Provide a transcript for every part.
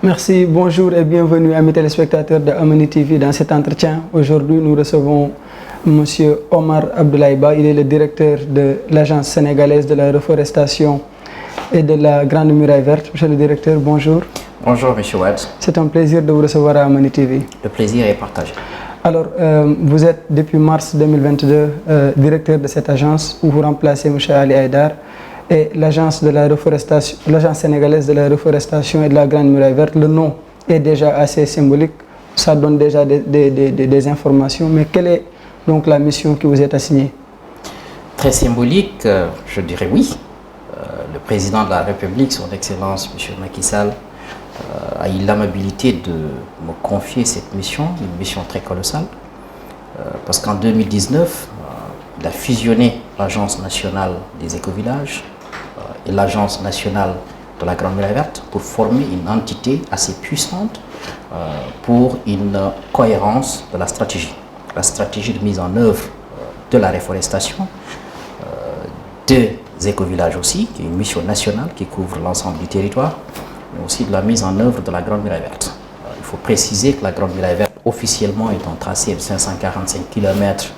Merci, bonjour et bienvenue amis téléspectateurs de Amani TV dans cet entretien. Aujourd'hui, nous recevons M. Omar Abdoulaye Ba. Il est le directeur de l'Agence sénégalaise de la reforestation et de la Grande Muraille Verte. Monsieur le directeur, bonjour. Bonjour, M. Wad. C'est un plaisir de vous recevoir à Amani TV. Le plaisir est partagé. Alors, vous êtes depuis mars 2022 directeur de cette agence où vous remplacez M. Ali Haïdar. Et l'agence de la reforestation, l'agence sénégalaise de la reforestation et de la Grande Muraille Verte, le nom est déjà assez symbolique, ça donne déjà des informations, mais quelle est donc la mission qui vous est assignée? Très symbolique, je dirais oui. Le président de la République, son Excellence M. Macky Sall, a eu l'amabilité de me confier cette mission, une mission très colossale, parce qu'en 2019, il a fusionné l'Agence nationale des écovillages et l'Agence nationale de la Grande Muraille Verte pour former une entité assez puissante pour une cohérence de la stratégie de mise en œuvre de la réforestation, des écovillages aussi, qui est une mission nationale qui couvre l'ensemble du territoire, mais aussi de la mise en œuvre de la Grande Muraille Verte. Il faut préciser que la Grande Muraille Verte officiellement est un tracé de 545 km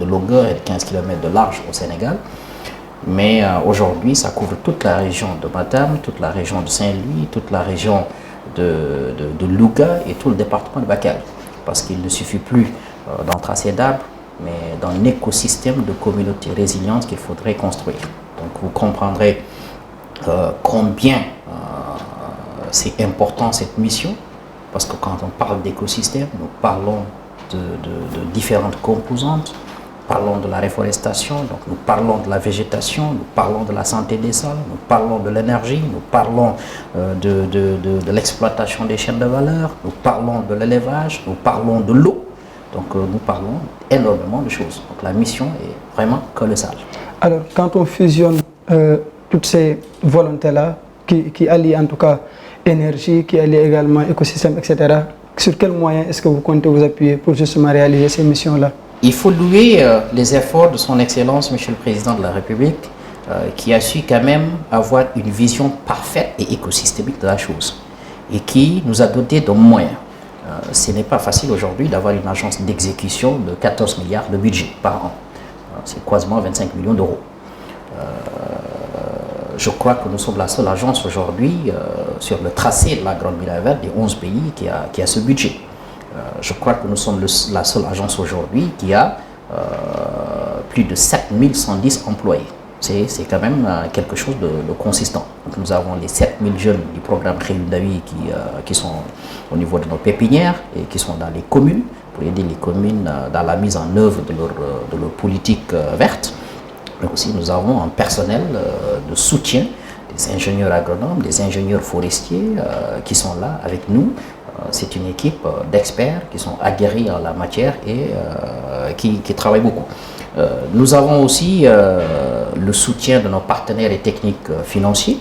de longueur et de 15 km de large au Sénégal. Mais aujourd'hui, ça couvre toute la région de Matam, toute la région de Saint-Louis, toute la région de Louga et tout le département de Bakel. Parce qu'il ne suffit plus d'un tracé d'arbres, mais d'un écosystème de communautés résilientes qu'il faudrait construire. Donc vous comprendrez combien c'est important cette mission. Parce que quand on parle d'écosystème, nous parlons de différentes composantes, nous parlons de la réforestation, donc nous parlons de la végétation, nous parlons de la santé des sols, nous parlons de l'énergie, nous parlons de l'exploitation des chaînes de valeur, nous parlons de l'élevage, nous parlons de l'eau. Donc nous parlons énormément de choses. Donc la mission est vraiment colossale. Alors quand on fusionne toutes ces volontés-là, qui allient en tout cas énergie, qui allie également écosystème, etc. Sur quels moyens est-ce que vous comptez vous appuyer pour justement réaliser ces missions-là? Il faut louer les efforts de son Excellence, Monsieur le Président de la République, qui a su quand même avoir une vision parfaite et écosystémique de la chose et qui nous a doté de moyens. Ce n'est pas facile aujourd'hui d'avoir une agence d'exécution de 14 milliards de budget par an. C'est quasiment 25 millions d'euros. Je crois que nous sommes la seule agence aujourd'hui sur le tracé de la Grande Muraille Verte des 11 pays qui a ce budget. Je crois que nous sommes la seule agence aujourd'hui qui a plus de 7110 employés. C'est quand même quelque chose de consistant. Donc nous avons les 7000 jeunes du programme Khayou Ndawi qui sont au niveau de nos pépinières et qui sont dans les communes pour aider les communes dans la mise en œuvre de leur politique verte. Mais aussi nous avons un personnel de soutien, des ingénieurs agronomes, des ingénieurs forestiers qui sont là avec nous. C'est une équipe d'experts qui sont aguerris en la matière et qui travaillent beaucoup. Nous avons aussi le soutien de nos partenaires et techniques financiers.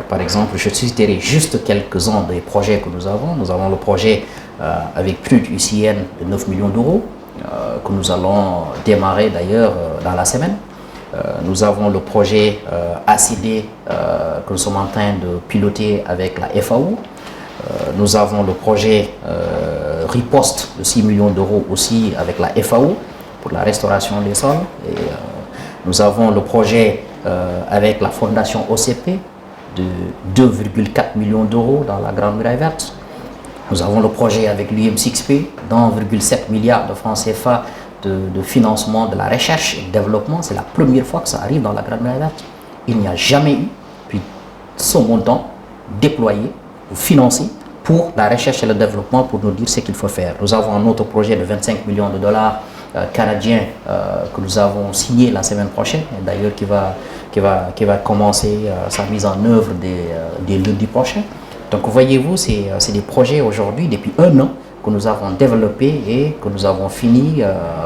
Par exemple, je citerai juste quelques-uns des projets que nous avons. Nous avons le projet avec plus d'UCN de 9 millions d'euros que nous allons démarrer d'ailleurs dans la semaine. Nous avons le projet ACD que nous sommes en train de piloter avec la FAO. Nous avons le projet Riposte de 6 millions d'euros aussi avec la FAO pour la restauration des sols. Et, nous avons le projet avec la fondation OCP de 2,4 millions d'euros dans la Grande Muraille Verte. Nous avons le projet avec l'UM6P d'1,7 milliard de francs CFA de financement de la recherche et du développement. C'est la première fois que ça arrive dans la Grande Muraille Verte. Il n'y a jamais eu, puis ce montant déployé ou financé pour la recherche et le développement pour nous dire ce qu'il faut faire. Nous avons un autre projet de 25 millions de dollars canadiens que nous avons signé la semaine prochaine, d'ailleurs qui va commencer sa mise en œuvre dès lundi prochain. Donc voyez-vous, c'est des projets aujourd'hui depuis 1 an que nous avons développés et que nous avons fini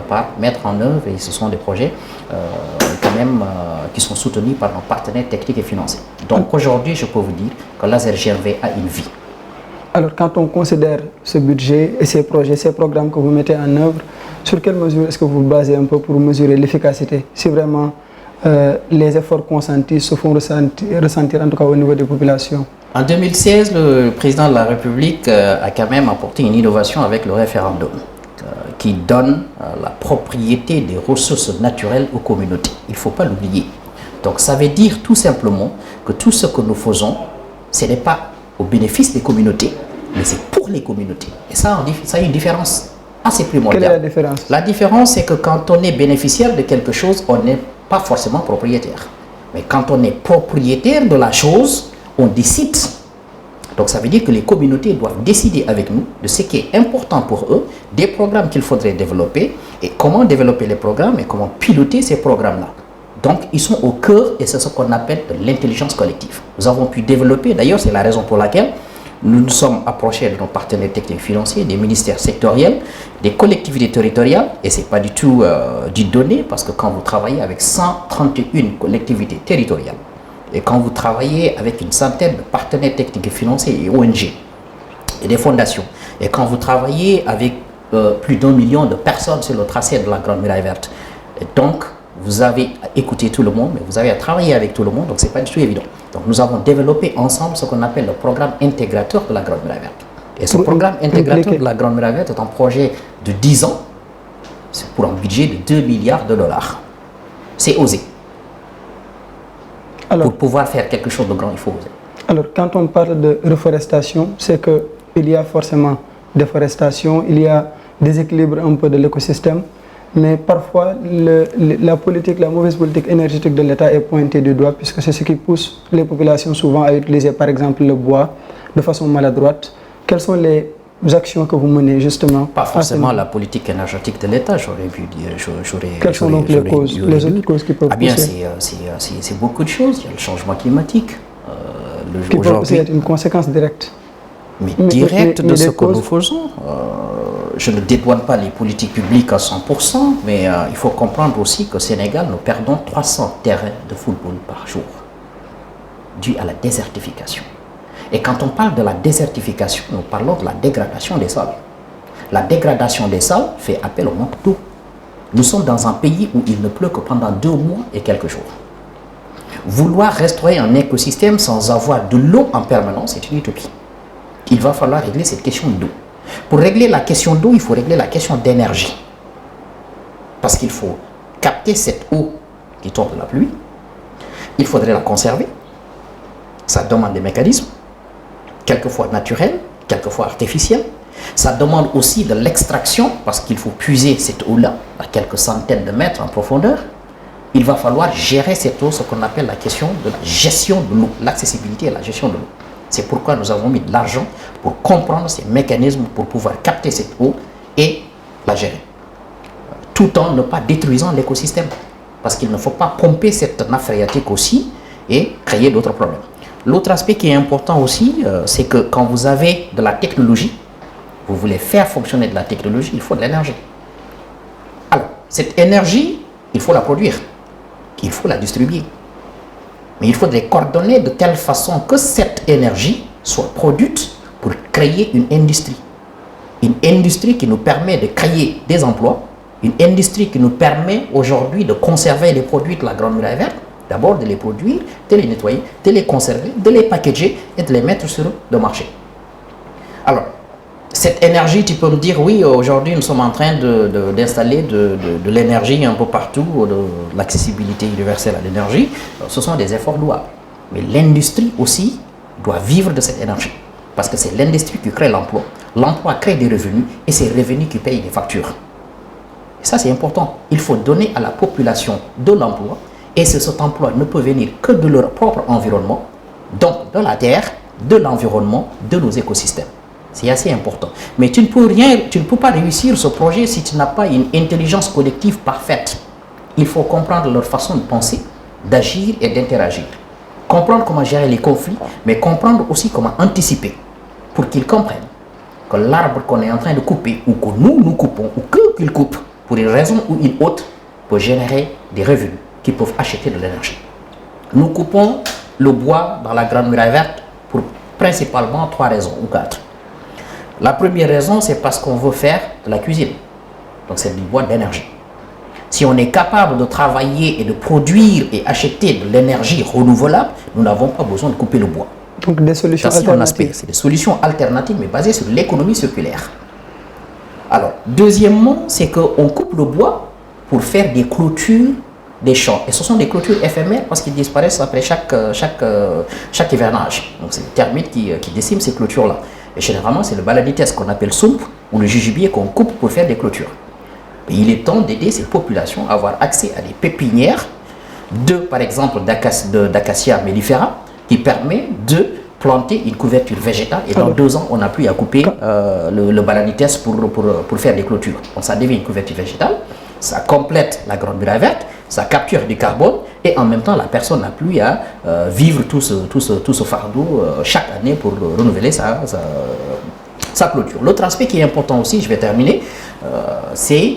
par mettre en œuvre, et ce sont des projets quand même qui sont soutenus par nos partenaires techniques et financiers. Donc aujourd'hui, je peux vous dire que Laser GMV a une vie. Alors, quand on considère ce budget et ces projets, ces programmes que vous mettez en œuvre, sur quelle mesure est-ce que vous vous basez un peu pour mesurer l'efficacité? Si vraiment les efforts consentis se font ressentir, en tout cas au niveau des populations. En 2016, le président de la République a quand même apporté une innovation avec le référendum qui donne la propriété des ressources naturelles aux communautés. Il ne faut pas l'oublier. Donc ça veut dire tout simplement que tout ce que nous faisons, ce n'est pas au bénéfice des communautés, mais c'est pour les communautés. Et ça a une différence assez primordiale. Quelle est la différence? La différence, c'est que quand on est bénéficiaire de quelque chose, on n'est pas forcément propriétaire. Mais quand on est propriétaire de la chose, on décide. Donc ça veut dire que les communautés doivent décider avec nous de ce qui est important pour eux, des programmes qu'il faudrait développer, et comment développer les programmes et comment piloter ces programmes-là. Donc ils sont au cœur, et c'est ce qu'on appelle de l'intelligence collective. Nous avons pu développer, d'ailleurs c'est la raison pour laquelle nous nous sommes approchés de nos partenaires techniques financiers, des ministères sectoriels, des collectivités territoriales, et ce n'est pas du tout du donné, parce que quand vous travaillez avec 131 collectivités territoriales, et quand vous travaillez avec une centaine de partenaires techniques et financiers et ONG, et des fondations, et quand vous travaillez avec plus d'1 million de personnes sur le tracé de la Grande Muraille Verte, et donc vous avez écouté tout le monde, mais vous avez à travailler avec tout le monde, donc ce n'est pas du tout évident. Donc nous avons développé ensemble ce qu'on appelle le programme intégrateur de la Grande Muraille Verte. Et ce programme intégrateur de la Grande Muraille Verte est un projet de 10 ans, c'est pour un budget de 2 milliards de dollars. C'est osé. Alors, pour pouvoir faire quelque chose de grand, il faut oser. Alors, quand on parle de reforestation, c'est qu'il y a forcément déforestation, il y a déséquilibre un peu de l'écosystème, mais parfois la mauvaise politique énergétique de l'État est pointée du doigt, puisque c'est ce qui pousse les populations souvent à utiliser par exemple le bois de façon maladroite. Quelles sont les actions que vous menez justement? Pas forcément la politique énergétique de l'État, j'aurais pu dire. Quelles sont donc les causes, les autres causes qui peuvent pousser? C'est beaucoup de choses. Il y a le changement climatique. Qui peut aussi être une conséquence directe. Mais directe de ce que nous faisons. Je ne dédouane pas les politiques publiques à 100%, mais il faut comprendre aussi qu'au Sénégal, nous perdons 300 terrains de football par jour, dû à la désertification. Et quand on parle de la désertification, nous parlons de la dégradation des sols. La dégradation des sols fait appel au manque d'eau. Nous sommes dans un pays où il ne pleut que pendant 2 mois et quelques jours. Vouloir restaurer un écosystème sans avoir de l'eau en permanence, c'est une utopie. Il va falloir régler cette question d'eau. Pour régler la question d'eau, il faut régler la question d'énergie. Parce qu'il faut capter cette eau qui tombe de la pluie. Il faudrait la conserver. Ça demande des mécanismes, quelquefois naturels, quelquefois artificiels. Ça demande aussi de l'extraction, parce qu'il faut puiser cette eau-là à quelques centaines de mètres en profondeur. Il va falloir gérer cette eau, ce qu'on appelle la question de la gestion de l'eau, l'accessibilité et la gestion de l'eau. C'est pourquoi nous avons mis de l'argent pour comprendre ces mécanismes, pour pouvoir capter cette eau et la gérer. Tout en ne pas détruisant l'écosystème. Parce qu'il ne faut pas pomper cette nappe phréatique aussi et créer d'autres problèmes. L'autre aspect qui est important aussi, c'est que quand vous avez de la technologie, vous voulez faire fonctionner de la technologie, il faut de l'énergie. Alors, cette énergie, il faut la produire, il faut la distribuer. Mais il faudrait coordonner de telle façon que cette énergie soit produite pour créer une industrie. Une industrie qui nous permet de créer des emplois, une industrie qui nous permet aujourd'hui de conserver les produits de la Grande Muraille Verte, d'abord de les produire, de les nettoyer, de les conserver, de les packager et de les mettre sur le marché. Alors, cette énergie, tu peux me dire, oui, aujourd'hui nous sommes en train d'installer de l'énergie un peu partout, de l'accessibilité universelle à l'énergie. Ce sont des efforts louables. Mais l'industrie aussi doit vivre de cette énergie. Parce que c'est l'industrie qui crée l'emploi. L'emploi crée des revenus et c'est les revenus qui payent les factures. Et ça, c'est important. Il faut donner à la population de l'emploi et cet emploi ne peut venir que de leur propre environnement, donc de la terre, de l'environnement, de nos écosystèmes. C'est assez important. Mais tu ne peux pas réussir ce projet si tu n'as pas une intelligence collective parfaite. Il faut comprendre leur façon de penser, d'agir et d'interagir. Comprendre comment gérer les conflits, mais comprendre aussi comment anticiper pour qu'ils comprennent que l'arbre qu'on est en train de couper ou que nous coupons ou qu'ils coupent pour une raison ou une autre peut générer des revenus qui peuvent acheter de l'énergie. Nous coupons le bois dans la Grande Muraille Verte pour principalement 3 raisons ou 4. La première raison, c'est parce qu'on veut faire de la cuisine. Donc c'est du bois d'énergie. Si on est capable de travailler et de produire et acheter de l'énergie renouvelable, nous n'avons pas besoin de couper le bois. Donc des solutions alternatives. C'est des solutions alternatives, mais basées sur l'économie circulaire. Alors, deuxièmement, c'est qu'on coupe le bois pour faire des clôtures des champs. Et ce sont des clôtures éphémères parce qu'ils disparaissent après chaque hivernage. Donc c'est les termites qui déciment ces clôtures-là. Et généralement, c'est le balanites qu'on appelle soump ou le jujubier qu'on coupe pour faire des clôtures. Et il est temps d'aider ces populations à avoir accès à des pépinières par exemple, d'acacia mellifera qui permet de planter une couverture végétale et dans 2 ans, on n'a plus à couper le balanites pour faire des clôtures. Donc ça devient une couverture végétale, ça complète la grande muraille verte, ça capture du carbone et en même temps, la personne n'a plus à vivre tout ce fardeau chaque année pour renouveler sa clôture. L'autre aspect qui est important aussi, je vais terminer, c'est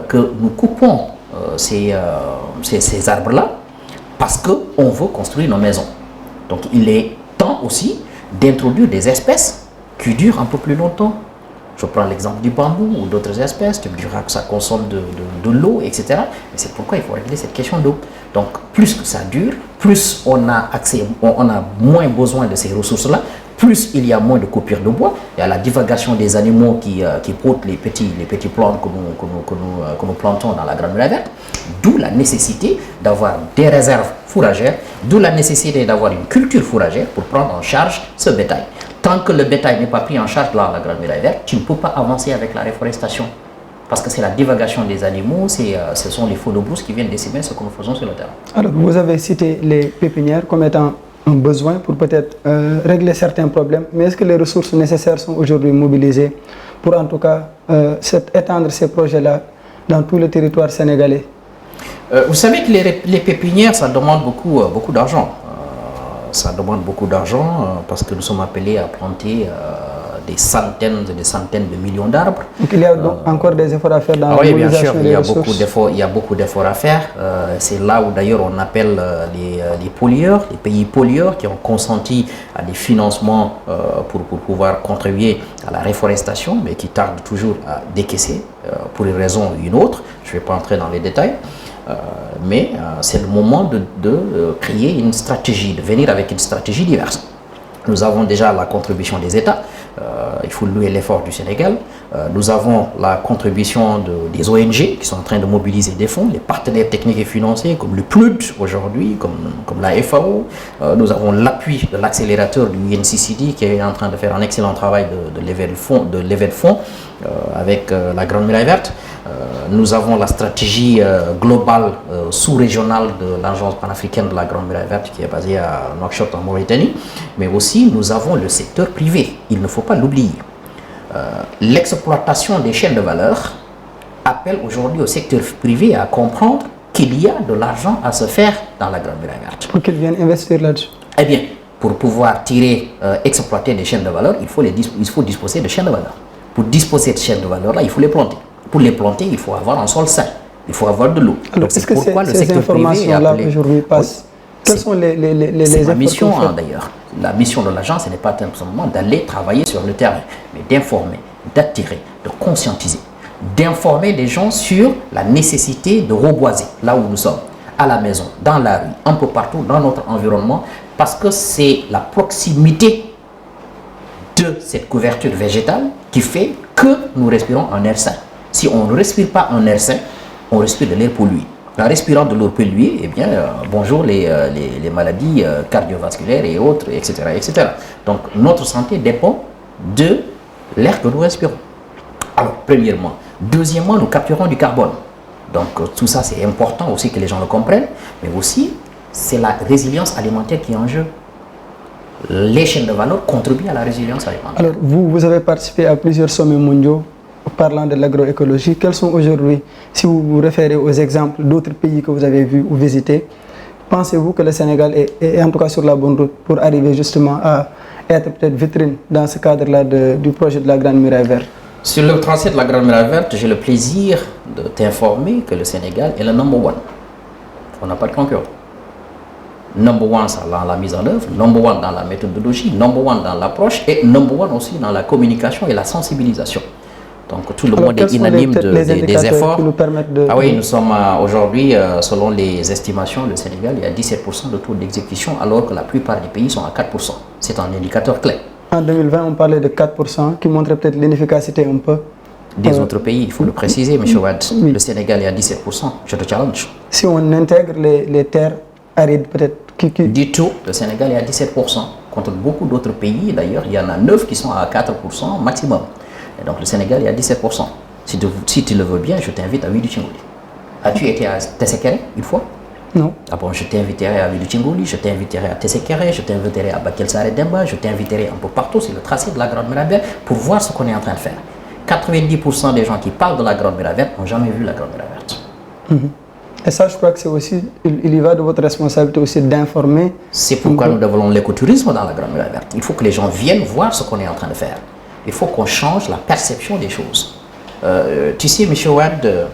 que nous coupons ces arbres-là parce qu'on veut construire nos maisons. Donc il est temps aussi d'introduire des espèces qui durent un peu plus longtemps. Je prends l'exemple du bambou ou d'autres espèces, tu me diras que ça consomme de l'eau, etc. Mais c'est pourquoi il faut régler cette question d'eau. Donc plus que ça dure, plus on a moins besoin de ces ressources-là, plus il y a moins de coupures de bois. Il y a la divagation des animaux qui broutent les petits plantes que nous plantons dans la grande muraille verte. D'où la nécessité d'avoir des réserves fourragères, d'où la nécessité d'avoir une culture fourragère pour prendre en charge ce bétail. Tant que le bétail n'est pas pris en charge dans la grande muraille verte, tu ne peux pas avancer avec la réforestation. Parce que c'est la divagation des animaux, ce sont les feux de brousse qui viennent décimer ce que nous faisons sur le terrain. Alors, vous avez cité les pépinières comme étant un besoin pour peut-être régler certains problèmes, mais est-ce que les ressources nécessaires sont aujourd'hui mobilisées pour en tout cas étendre ces projets-là dans tout le territoire sénégalais? Vous savez que les pépinières, ça demande beaucoup d'argent. Ça demande beaucoup d'argent parce que nous sommes appelés à planter des centaines et des centaines de millions d'arbres. Donc il y a donc encore des efforts à faire dans la mobilisation des ressources. Il y a beaucoup d'efforts à faire. C'est là où d'ailleurs on appelle les pollueurs, les pays pollueurs qui ont consenti à des financements pour pouvoir contribuer à la réforestation, mais qui tardent toujours à décaisser pour une raison ou une autre. Je ne vais pas entrer dans les détails. Mais c'est le moment de créer une stratégie, de venir avec une stratégie diverse. Nous avons déjà la contribution des États, il faut louer l'effort du Sénégal. Nous avons la contribution des ONG qui sont en train de mobiliser des fonds, les partenaires techniques et financiers comme le PNUD aujourd'hui, comme la FAO. Nous avons l'appui de l'accélérateur du INCCD qui est en train de faire un excellent travail de levée de fonds avec la Grande Muraille Verte. Nous avons la stratégie globale sous-régionale de l'Agence panafricaine de la Grande Muraille Verte qui est basée à Nouakchott en Mauritanie. Mais aussi, nous avons le secteur privé. Il ne faut pas l'oublier. L'exploitation des chaînes de valeur appelle aujourd'hui au secteur privé à comprendre qu'il y a de l'argent à se faire dans la Grande Muraille Verte. Pour qu'ils viennent investir là-dessus. Eh bien, pour pouvoir exploiter des chaînes de valeur, il faut disposer de chaînes de valeur. Pour disposer de chaînes de valeur-là, il faut les planter. Pour les planter, il faut avoir un sol sain. Il faut avoir de l'eau. Donc c'est pourquoi le secteur privé est appelé... aujourd'hui passent. Quelles sont les ma mission d'ailleurs. La mission de l'agence, ce n'est pas simplement d'aller travailler sur le terrain, mais d'informer, d'attirer, de conscientiser, d'informer les gens sur la nécessité de reboiser là où nous sommes, à la maison, dans la rue, un peu partout dans notre environnement, parce que c'est la proximité de cette couverture végétale qui fait que nous respirons un air sain. Si on ne respire pas un air sain, on respire de l'air pollué. En respirant de l'air pollué, eh bien, bonjour les maladies cardiovasculaires et autres, etc., etc. Donc, notre santé dépend de l'air que nous respirons. Alors, premièrement. Deuxièmement, nous capturons du carbone. Donc, tout ça, c'est important aussi que les gens le comprennent. Mais aussi, c'est la résilience alimentaire qui est en jeu. Les chaînes de valeur contribuent à la résilience alimentaire. Alors, vous avez participé à plusieurs sommets mondiaux parlant de l'agroécologie. Quels sont aujourd'hui, si vous vous référez aux exemples d'autres pays que vous avez vus ou visités, pensez-vous que le Sénégal est en tout cas sur la bonne route pour arriver justement à être peut-être vitrine dans ce cadre-là du projet de la Grande Muraille Verte? Sur le tracé de la Grande Muraille Verte, j'ai le plaisir de t'informer que le Sénégal est le number one. On n'a pas de concurrent. Number one dans la mise en œuvre, number one dans la méthodologie, number one dans l'approche et number one aussi dans la communication et la sensibilisation. Donc tout le monde est unanime des efforts. Qui nous permettent de... Ah oui, nous sommes aujourd'hui, selon les estimations, le Sénégal, il y a 17% de taux d'exécution alors que la plupart des pays sont à 4%. C'est un indicateur clé. En 2020, on parlait de 4% qui montrait peut-être l'inefficacité un peu. Des autres pays, il faut le préciser, M. Wad. Oui. Le Sénégal est à 17%, je te challenge. Si on intègre les terres arides, peut-être... Du tout, le Sénégal est à 17%. Contre beaucoup d'autres pays, d'ailleurs, il y en a 9 qui sont à 4% maximum. Et donc le Sénégal est à 17%. Si tu le veux bien, je t'invite à Widu Tchingoli. As-tu été à Tessekere une fois? Non. Ah bon, je t'inviterai à Widu Tchingoli, je t'inviterai à Tessekere, je t'inviterai à Bakel Sare Demba, je t'inviterai un peu partout sur le tracé de la Grande Muraille Verte pour voir ce qu'on est en train de faire. 90% des gens qui parlent de la Grande Muraille Verte n'ont jamais vu la Grande Muraille Verte. Et ça, je crois que c'est aussi, il y va de votre responsabilité aussi d'informer. C'est pourquoi nous développons l'écotourisme dans la Grande Muraille Verte. Il faut que les gens viennent voir ce qu'on est en train de faire. Il faut qu'on change la perception des choses. Tu sais, M. Wad,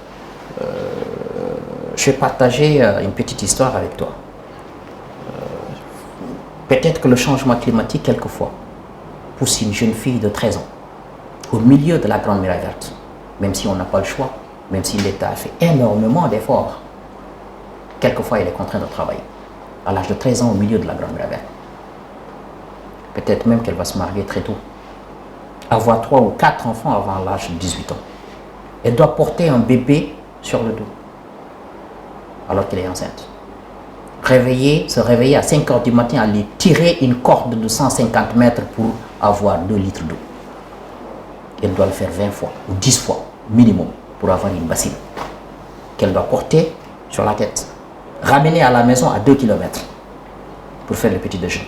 je vais partager une petite histoire avec toi. Peut-être que le changement climatique, quelquefois, pousse une jeune fille de 13 ans au milieu de la Grande Muraille Verte, même si on n'a pas le choix, même si l'État a fait énormément d'efforts. Quelquefois, elle est contrainte de travailler. À l'âge de 13 ans, au milieu de la Grande Muraille Verte. Peut-être même qu'elle va se marier très tôt. Avoir 3 ou 4 enfants avant l'âge de 18 ans. Elle doit porter un bébé sur le dos, alors qu'elle est enceinte. Se réveiller à 5 h du matin, aller tirer une corde de 150 mètres pour avoir 2 litres d'eau. Elle doit le faire 20 fois ou 10 fois minimum pour avoir une bassine qu'elle doit porter sur la tête, ramener à la maison à 2 km pour faire le petit déjeuner.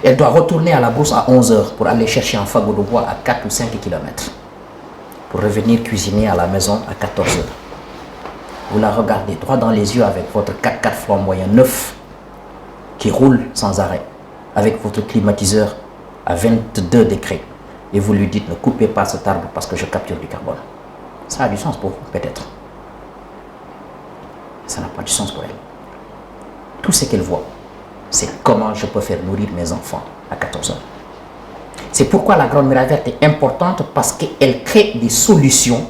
Elle doit retourner à la brousse à 11 h pour aller chercher un fagot de bois à 4 ou 5 km pour revenir cuisiner à la maison à 14 h. Vous la regardez droit dans les yeux avec votre 4x4 flamboyant neuf qui roule sans arrêt, avec votre climatiseur à 22 degrés. Et vous lui dites, ne coupez pas cet arbre parce que je capture du carbone. Ça a du sens pour vous, peut-être. Ça n'a pas du sens pour elle. Tout ce qu'elle voit, c'est comment je peux faire nourrir mes enfants à 14 h. C'est pourquoi la Grande Muraille Verte est importante, parce qu'elle crée des solutions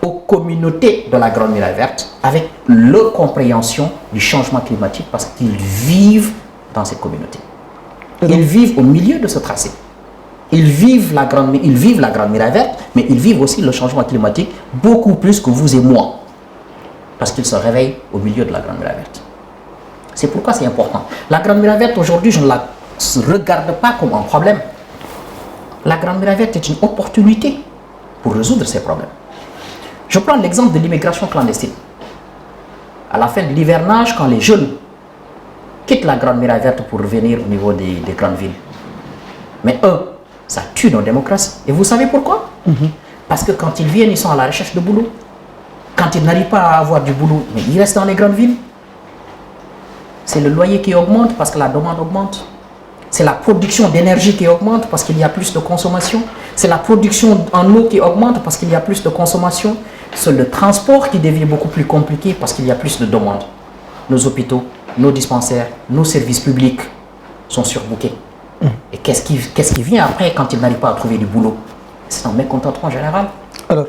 aux communautés de la Grande Muraille Verte avec leur compréhension du changement climatique, parce qu'ils vivent dans cette communauté. Ils vivent au milieu de ce tracé. Ils vivent la Grande Muraille Verte, mais ils vivent aussi le changement climatique beaucoup plus que vous et moi. Parce qu'ils se réveillent au milieu de la Grande Muraille Verte. C'est pourquoi c'est important. La Grande Muraille Verte, aujourd'hui, je ne la regarde pas comme un problème. La Grande Muraille Verte est une opportunité pour résoudre ces problèmes. Je prends l'exemple de l'immigration clandestine. À la fin de l'hivernage, quand les jeunes quittent la Grande Muraille Verte pour revenir au niveau des grandes villes. Mais ça tue nos démocraties. Et vous savez pourquoi? Parce que quand ils viennent, ils sont à la recherche de boulot. Quand ils n'arrivent pas à avoir du boulot, mais ils restent dans les grandes villes. C'est le loyer qui augmente parce que la demande augmente. C'est la production d'énergie qui augmente parce qu'il y a plus de consommation. C'est la production en eau qui augmente parce qu'il y a plus de consommation. C'est le transport qui devient beaucoup plus compliqué parce qu'il y a plus de demandes. Nos hôpitaux, nos dispensaires, nos services publics sont surbookés. Et qu'est-ce qui vient après quand ils n'arrivent pas à trouver du boulot? C'est un mécontentement général. Alors,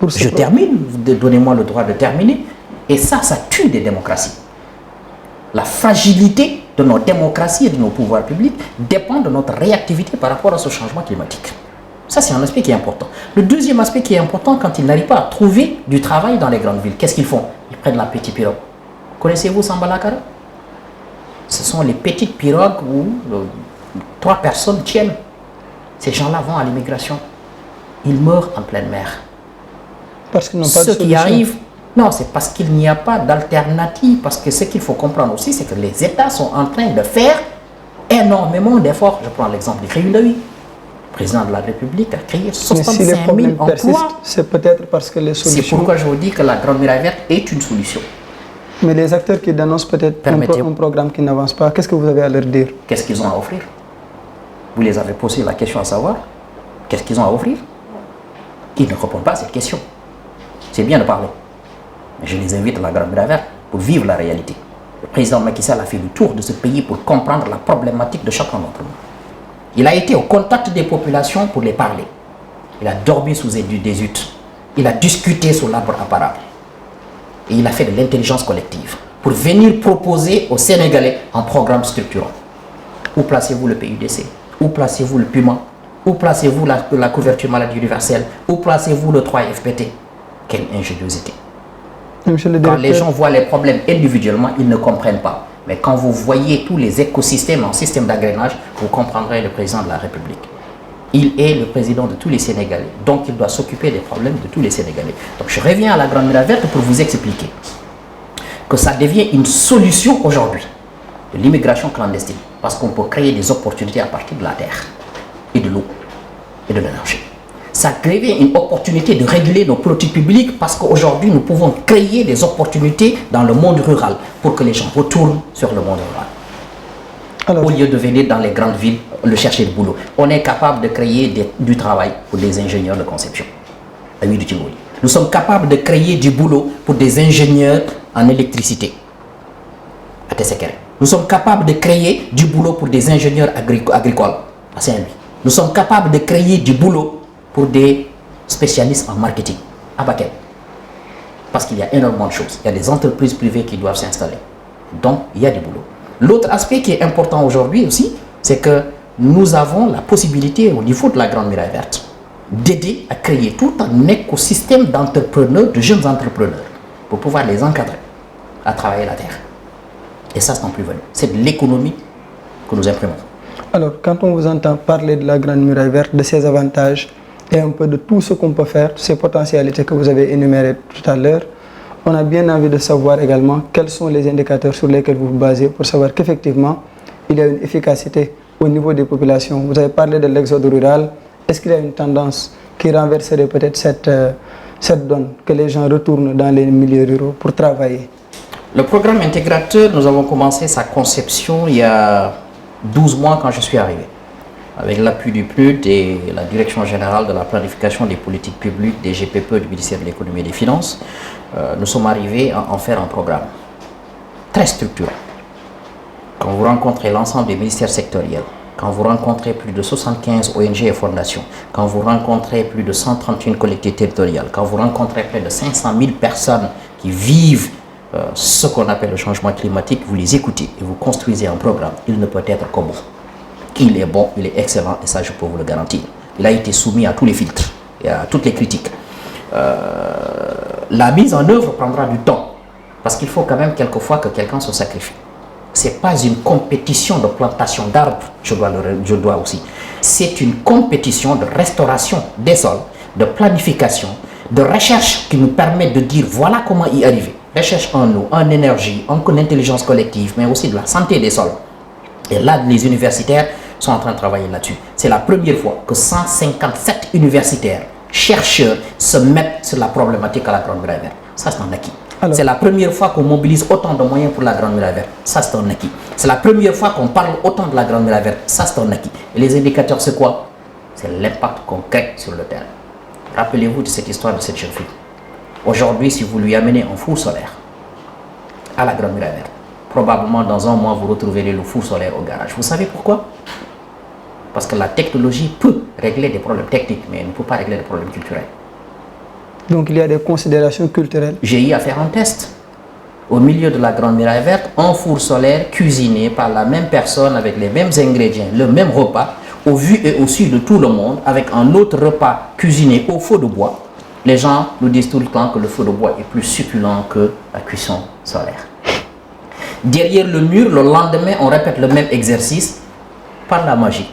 je termine, donnez-moi le droit de terminer. Et ça tue des démocraties. La fragilité de nos démocraties et de nos pouvoirs publics dépend de notre réactivité par rapport à ce changement climatique. Ça, c'est un aspect qui est important. Le deuxième aspect qui est important, quand ils n'arrivent pas à trouver du travail dans les grandes villes, qu'est-ce qu'ils font? Ils prennent la petite pirogue. Connaissez-vous Sambalakara? Ce sont les petites pirogues où 3 personnes tiennent. Ces gens-là vont à l'immigration. Ils meurent en pleine mer. Parce qu'ils n'ont pas de Ceux solution. qui arrivent, non, c'est parce qu'il n'y a pas d'alternative. Parce que ce qu'il faut comprendre aussi, c'est que les États sont en train de faire énormément d'efforts. Je prends l'exemple du Réunion. Le président de la République a créé 65 000 emplois. C'est peut-être parce que les solutions... C'est pourquoi je vous dis que la Grande Muraille Verte est une solution. Mais les acteurs qui dénoncent peut-être un programme qui n'avance pas, qu'est-ce que vous avez à leur dire? Qu'est-ce qu'ils ont à offrir? Vous les avez posé la question à savoir qu'est-ce qu'ils ont à offrir? Ils ne répondent pas à cette question. C'est bien de parler. Mais je les invite à la Grande Muraille Verte pour vivre la réalité. Le président Macky Sall a fait le tour de ce pays pour comprendre la problématique de chacun d'entre nous. Il a été au contact des populations pour les parler. Il a dormi sous des huttes. Il a discuté sous l'arbre à parable. Et il a fait de l'intelligence collective pour venir proposer aux Sénégalais un programme structurant. Où placez-vous le PUDC? Où placez-vous le PUMA? Où placez-vous la couverture maladie universelle? Où placez-vous le 3FPT? Quelle ingéniosité! Quand les gens voient les problèmes individuellement, ils ne comprennent pas. Mais quand vous voyez tous les écosystèmes en système d'agrénage, vous comprendrez le président de la République. Il est le président de tous les Sénégalais. Donc, il doit s'occuper des problèmes de tous les Sénégalais. Donc, je reviens à la Grande Muraille Verte pour vous expliquer que ça devient une solution aujourd'hui de l'immigration clandestine. Parce qu'on peut créer des opportunités à partir de la terre et de l'eau et de l'énergie. Ça crée une opportunité de réguler nos politiques publiques parce qu'aujourd'hui, nous pouvons créer des opportunités dans le monde rural pour que les gens retournent sur le monde rural. Alors, au lieu de venir dans les grandes villes le chercher le boulot, on est capable de créer du travail pour des ingénieurs de conception. Nous sommes capables de créer du boulot pour des ingénieurs en électricité. Nous sommes capables de créer du boulot pour des ingénieurs agricoles à Saint-Louis. Nous sommes capables de créer du boulot pour des spécialistes en marketing à Bakel. Parce qu'il y a énormément de choses. Il y a des entreprises privées qui doivent s'installer. Donc, il y a du boulot. L'autre aspect qui est important aujourd'hui aussi, c'est que nous avons la possibilité au niveau de la Grande Muraille Verte d'aider à créer tout un écosystème d'entrepreneurs, de jeunes entrepreneurs, pour pouvoir les encadrer à travailler la terre. Et ça, c'est en plus-value. C'est de l'économie que nous imprimons. Alors, quand on vous entend parler de la Grande Muraille Verte, de ses avantages et un peu de tout ce qu'on peut faire, ces potentialités que vous avez énumérées tout à l'heure, on a bien envie de savoir également quels sont les indicateurs sur lesquels vous vous basez pour savoir qu'effectivement, il y a une efficacité au niveau des populations. Vous avez parlé de l'exode rural. Est-ce qu'il y a une tendance qui renverserait peut-être cette donne, que les gens retournent dans les milieux ruraux pour travailler? Le programme intégrateur, nous avons commencé sa conception il y a 12 mois quand je suis arrivé. Avec l'appui du PNUD et la Direction générale de la planification des politiques publiques des GPPE du ministère de l'économie et des finances, nous sommes arrivés à en faire un programme très structurant. Quand vous rencontrez l'ensemble des ministères sectoriels, quand vous rencontrez plus de 75 ONG et fondations, quand vous rencontrez plus de 131 collectivités territoriales, quand vous rencontrez près de 500 000 personnes qui vivent ce qu'on appelle le changement climatique, vous les écoutez et vous construisez un programme, il ne peut être que bon. Il est bon, il est excellent et ça je peux vous le garantir. Il a été soumis à tous les filtres et à toutes les critiques. La mise en œuvre prendra du temps parce qu'il faut quand même quelquefois que quelqu'un se sacrifie. Ce n'est pas une compétition de plantation d'arbres, je dois aussi. C'est une compétition de restauration des sols, de planification, de recherche qui nous permet de dire voilà comment y arriver. Recherche en eau, en énergie, en intelligence collective, mais aussi de la santé des sols. Et là, les universitaires sont en train de travailler là-dessus. C'est la première fois que 157 universitaires, chercheurs, se mettent sur la problématique à la Grande Muraille Verte. Ça, c'est un acquis. C'est la première fois qu'on mobilise autant de moyens pour la Grande Muraille Verte. Ça, c'est un acquis. C'est la première fois qu'on parle autant de la Grande Muraille Verte. Ça, c'est un acquis. Et les indicateurs, c'est quoi? C'est l'impact concret sur le terrain. Rappelez-vous de cette histoire de cette jeune fille. Aujourd'hui, si vous lui amenez un four solaire à la Grande Muraille Verte, probablement dans un mois, vous retrouverez le four solaire au garage. Vous savez pourquoi? Parce que la technologie peut régler des problèmes techniques, mais elle ne peut pas régler des problèmes culturels. Donc il y a des considérations culturelles. J'ai eu à faire un test. Au milieu de la Grande Muraille Verte, un four solaire cuisiné par la même personne avec les mêmes ingrédients, le même repas, au vu et au su de tout le monde, avec un autre repas cuisiné au feu de bois. Les gens nous disent tout le temps que le feu de bois est plus succulent que la cuisson solaire. Derrière le mur, le lendemain, on répète le même exercice par la magie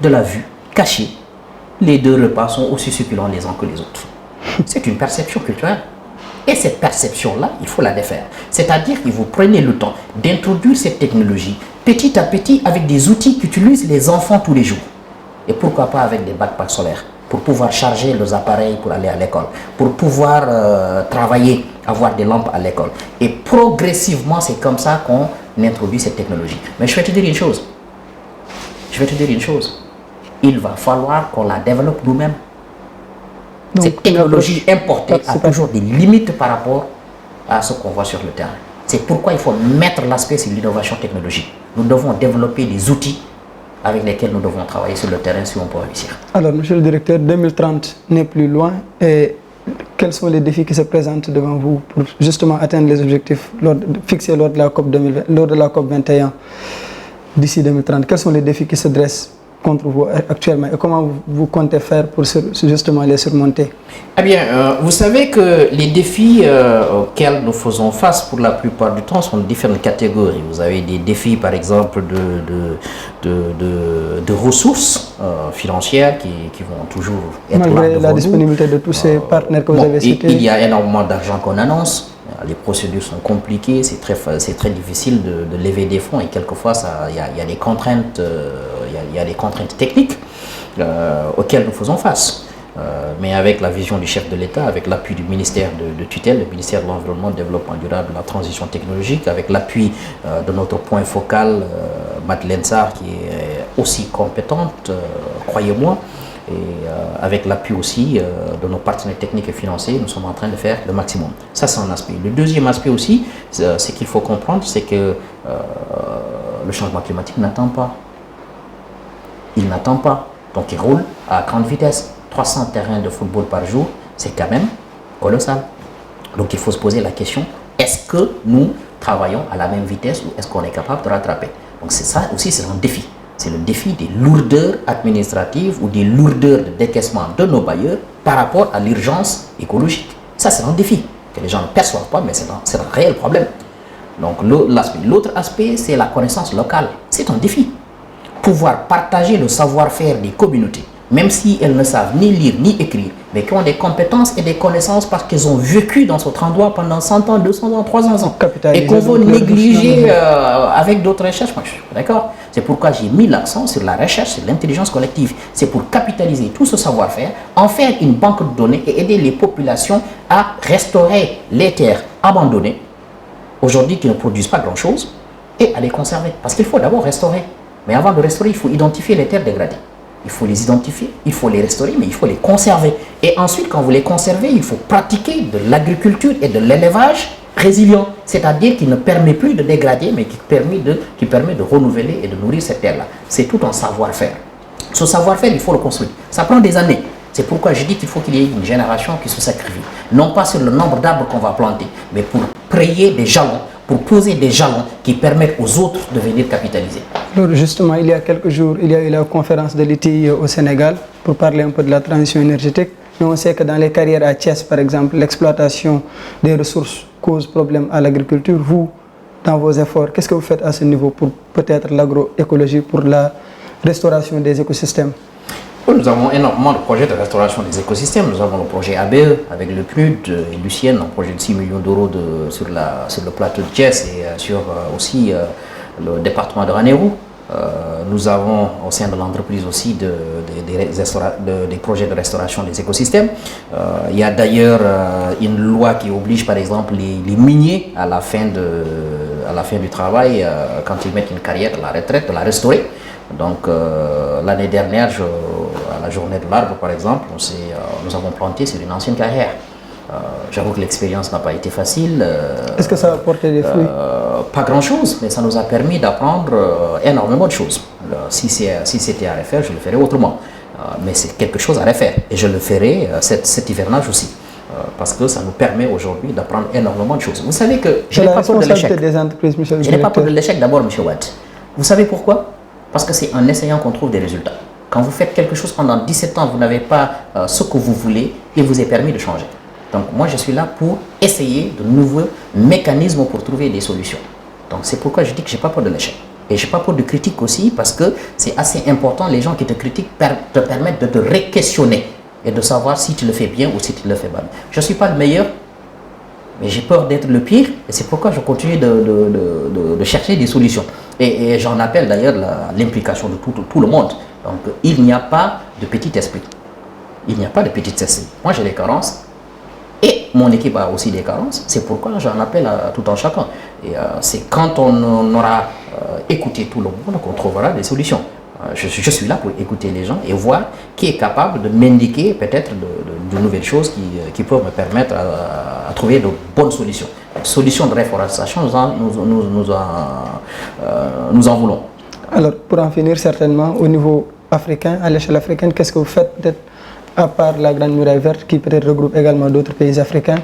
de la vue cachée. Les deux repas sont aussi succulents les uns que les autres. C'est une perception culturelle. Et cette perception-là, il faut la défaire. C'est-à-dire que vous prenez le temps d'introduire cette technologie petit à petit avec des outils qu'utilisent les enfants tous les jours. Et pourquoi pas avec des backpacks solaires pour pouvoir charger leurs appareils pour aller à l'école, pour pouvoir travailler, avoir des lampes à l'école. Et progressivement, c'est comme ça qu'on introduit cette technologie. Mais je vais te dire une chose. Il va falloir qu'on la développe nous-mêmes. Cette technologie importée a toujours des limites par rapport à ce qu'on voit sur le terrain. C'est pourquoi il faut mettre l'aspect sur l'innovation technologique. Nous devons développer des outils avec lesquels nous devons travailler sur le terrain si on peut réussir. Alors, monsieur le directeur, 2030 n'est plus loin. Et quels sont les défis qui se présentent devant vous pour justement atteindre les objectifs fixés lors de la COP 2020, lors de la COP 21 d'ici 2030? Quels sont les défis qui se dressent contre vous actuellement et comment vous comptez faire pour justement les surmonter? Eh bien, vous savez que les défis auxquels nous faisons face pour la plupart du temps sont de différentes catégories. Vous avez des défis, par exemple, de ressources financières qui vont toujours être là malgré devant la nous. disponibilité de tous ces partenaires que vous avez cités. Il y a énormément d'argent qu'on annonce. Les procédures sont compliquées, c'est très difficile de lever des fonds et quelquefois il y a des contraintes, il y a des contraintes techniques auxquelles nous faisons face. Mais avec la vision du chef de l'État, avec l'appui du ministère de tutelle, le ministère de l'Environnement, du Développement durable, de la transition technologique, avec l'appui de notre point focal, Madeleine Sarr, qui est aussi compétente, croyez-moi, et avec l'appui aussi de nos partenaires techniques et financiers, nous sommes en train de faire le maximum. Ça, c'est un aspect. Le deuxième aspect aussi, c'est qu'il faut comprendre, c'est que le changement climatique n'attend pas. Il n'attend pas. Donc, il roule à grande vitesse. 300 terrains de football par jour, c'est quand même colossal. Donc, il faut se poser la question, est-ce que nous travaillons à la même vitesse ou est-ce qu'on est capable de rattraper? Donc, c'est ça aussi, c'est un défi. C'est le défi des lourdeurs administratives ou des lourdeurs de décaissement de nos bailleurs par rapport à l'urgence écologique. Ça, c'est un défi que les gens ne perçoivent pas, mais c'est un réel problème. Donc, l'autre aspect, c'est la connaissance locale. C'est un défi. Pouvoir partager le savoir-faire des communautés, même si elles ne savent ni lire ni écrire, mais qui ont des compétences et des connaissances parce qu'elles ont vécu dans cet endroit pendant 100 ans, 200 ans, 300 ans. Et qu'on veut négliger avec d'autres recherches. Moi, je suis d'accord. C'est pourquoi j'ai mis l'accent sur la recherche, sur l'intelligence collective. C'est pour capitaliser tout ce savoir-faire, en faire une banque de données et aider les populations à restaurer les terres abandonnées, aujourd'hui qui ne produisent pas grand-chose, et à les conserver. Parce qu'il faut d'abord restaurer. Mais avant de restaurer, il faut identifier les terres dégradées. Il faut les identifier, il faut les restaurer, mais il faut les conserver. Et ensuite, quand vous les conservez, il faut pratiquer de l'agriculture et de l'élevage résilient, c'est-à-dire qui ne permet plus de dégrader, mais qui permet de renouveler et de nourrir cette terre-là. C'est tout un savoir-faire. Ce savoir-faire, il faut le construire. Ça prend des années. C'est pourquoi je dis qu'il faut qu'il y ait une génération qui se sacrifie. Non pas sur le nombre d'arbres qu'on va planter, mais pour créer des jalons, pour poser des jalons qui permettent aux autres de venir capitaliser. Alors justement, il y a quelques jours, il y a eu la conférence de l'ITI au Sénégal pour parler un peu de la transition énergétique. Mais on sait que dans les carrières à Thiès, par exemple, l'exploitation des ressources cause problème à l'agriculture. Vous, dans vos efforts, qu'est-ce que vous faites à ce niveau pour peut-être l'agroécologie, pour la restauration des écosystèmes? Nous avons énormément de projets de restauration des écosystèmes. Nous avons le projet ABE avec le PNUD et Lucienne, un projet de 6 millions d'euros sur le plateau de Thiès et sur aussi le département de Ranérou. Nous avons au sein de l'entreprise aussi des projets de restauration des écosystèmes. Il y a d'ailleurs une loi qui oblige par exemple les miniers à la fin du travail, quand ils mettent une carrière à la retraite, de la restaurer. Donc l'année dernière, à la journée de l'arbre par exemple, nous avons planté sur une ancienne carrière. J'avoue que l'expérience n'a pas été facile. Est-ce que ça a porté des fruits? Pas grand-chose, mais ça nous a permis d'apprendre énormément de choses. Si c'était à refaire, je le ferais autrement. Mais c'est quelque chose à refaire. Et je le ferai cet hivernage aussi. Parce que ça nous permet aujourd'hui d'apprendre énormément de choses. Vous savez que je n'ai pas peur de l'échec. Je n'ai pas peur de l'échec d'abord, M. Watt. Vous savez pourquoi? Parce que c'est en essayant qu'on trouve des résultats. Quand vous faites quelque chose pendant 17 ans, vous n'avez pas ce que vous voulez, il vous est permis de changer. Donc moi, je suis là pour essayer de nouveaux mécanismes pour trouver des solutions. Donc c'est pourquoi je dis que je n'ai pas peur de l'échec. Et je n'ai pas peur de critique aussi parce que c'est assez important, les gens qui te critiquent te permettent de te re-questionner et de savoir si tu le fais bien ou si tu le fais mal. Je ne suis pas le meilleur, mais j'ai peur d'être le pire et c'est pourquoi je continue de chercher des solutions. Et j'en appelle d'ailleurs l'implication de tout le monde. Donc il n'y a pas de petit esprit. Il n'y a pas de petit esprit. Moi j'ai des carences. Et mon équipe a aussi des carences, c'est pourquoi j'en appelle à tout un chacun. Et c'est quand on aura écouté tout le monde qu'on trouvera des solutions. Je suis là pour écouter les gens et voir qui est capable de m'indiquer peut-être de nouvelles choses qui peuvent me permettre à trouver de bonnes solutions. Solutions de réforestation, nous en voulons. Alors, pour en finir, certainement, au niveau africain, à l'échelle africaine, qu'est-ce que vous faites peut-être à part la Grande Muraille Verte qui peut-être regroupe également d'autres pays africains?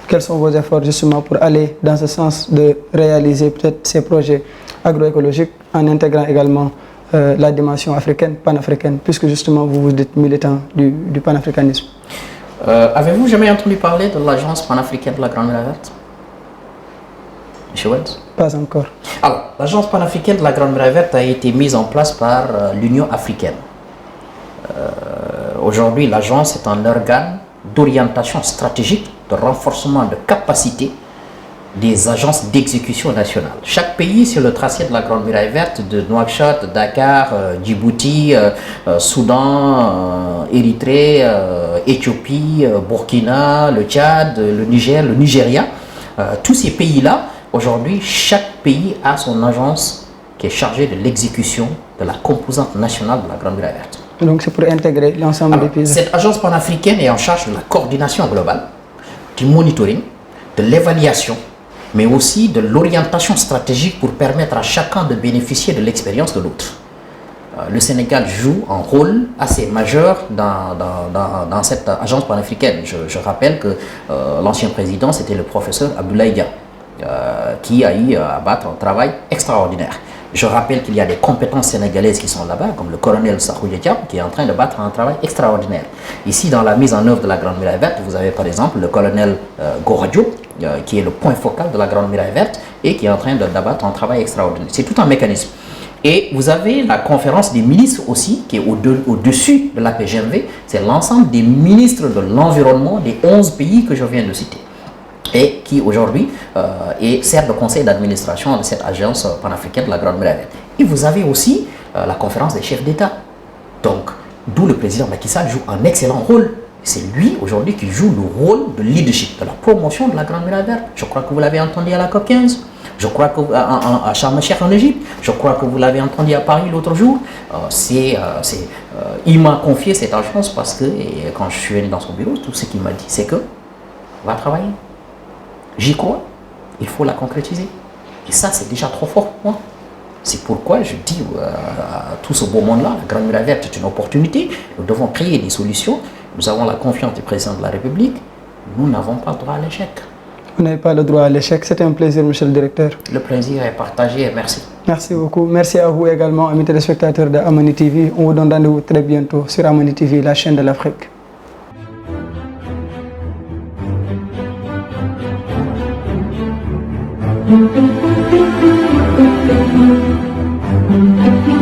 Quels sont vos efforts justement pour aller dans ce sens de réaliser peut-être ces projets agroécologiques en intégrant également la dimension africaine, panafricaine, puisque justement vous vous êtes militant du panafricanisme? Avez-vous jamais entendu parler de l'Agence panafricaine de la Grande Muraille Verte, M. Wells? Pas encore. Alors, l'Agence panafricaine de la Grande Muraille Verte a été mise en place par l'Union africaine. Aujourd'hui, l'agence est un organe d'orientation stratégique, de renforcement de capacité des agences d'exécution nationale. Chaque pays sur le tracé de la Grande Muraille Verte, de Nouakchott, Dakar, Djibouti, Soudan, Érythrée, Éthiopie, Burkina, le Tchad, le Niger, le Nigeria, tous ces pays-là, aujourd'hui, chaque pays a son agence qui est chargée de l'exécution de la composante nationale de la Grande Muraille Verte. Donc c'est pour intégrer l'ensemble des pays. Cette agence panafricaine est en charge de la coordination globale, du monitoring, de l'évaluation, mais aussi de l'orientation stratégique pour permettre à chacun de bénéficier de l'expérience de l'autre. Le Sénégal joue un rôle assez majeur dans cette agence panafricaine. Je rappelle que l'ancien président, c'était le professeur Abdoulaye Dia, qui a eu à battre un travail extraordinaire. Je rappelle qu'il y a des compétences sénégalaises qui sont là-bas, comme le colonel Sakhoudia Diab, qui est en train de battre un travail extraordinaire. Ici, dans la mise en œuvre de la Grande Muraille Verte, vous avez par exemple le colonel Gora Diop, qui est le point focal de la Grande Muraille Verte et qui est en train d'abattre un travail extraordinaire. C'est tout un mécanisme. Et vous avez la conférence des ministres aussi, qui est au-dessus de la PGMV. C'est l'ensemble des ministres de l'environnement des 11 pays que je viens de citer, et qui aujourd'hui sert de conseil d'administration de cette agence panafricaine de la Grande Muraille Verte. Et vous avez aussi la conférence des chefs d'État. Donc, d'où le président Macky Sall joue un excellent rôle. C'est lui aujourd'hui qui joue le rôle de leadership, de la promotion de la Grande Muraille Verte. Je crois que vous l'avez entendu à la COP 15. Je crois que à Sharm el-Sheikh en Égypte. Je crois que vous l'avez entendu à Paris l'autre jour. Il m'a confié cette agence parce que quand je suis venu dans son bureau, tout ce qu'il m'a dit, c'est que on va travailler. J'y crois, il faut la concrétiser. Et ça, c'est déjà trop fort pour moi. C'est pourquoi je dis à tout ce beau monde-là, la Grande Muraille Verte est une opportunité. Nous devons créer des solutions. Nous avons la confiance du président de la République. Nous n'avons pas le droit à l'échec. Vous n'avez pas le droit à l'échec. C'était un plaisir, monsieur le directeur. Le plaisir est partagé. Merci. Merci beaucoup. Merci à vous également, amis téléspectateurs de Amani TV. On vous donne rendez-vous très bientôt sur Amani TV, la chaîne de l'Afrique. Thank you.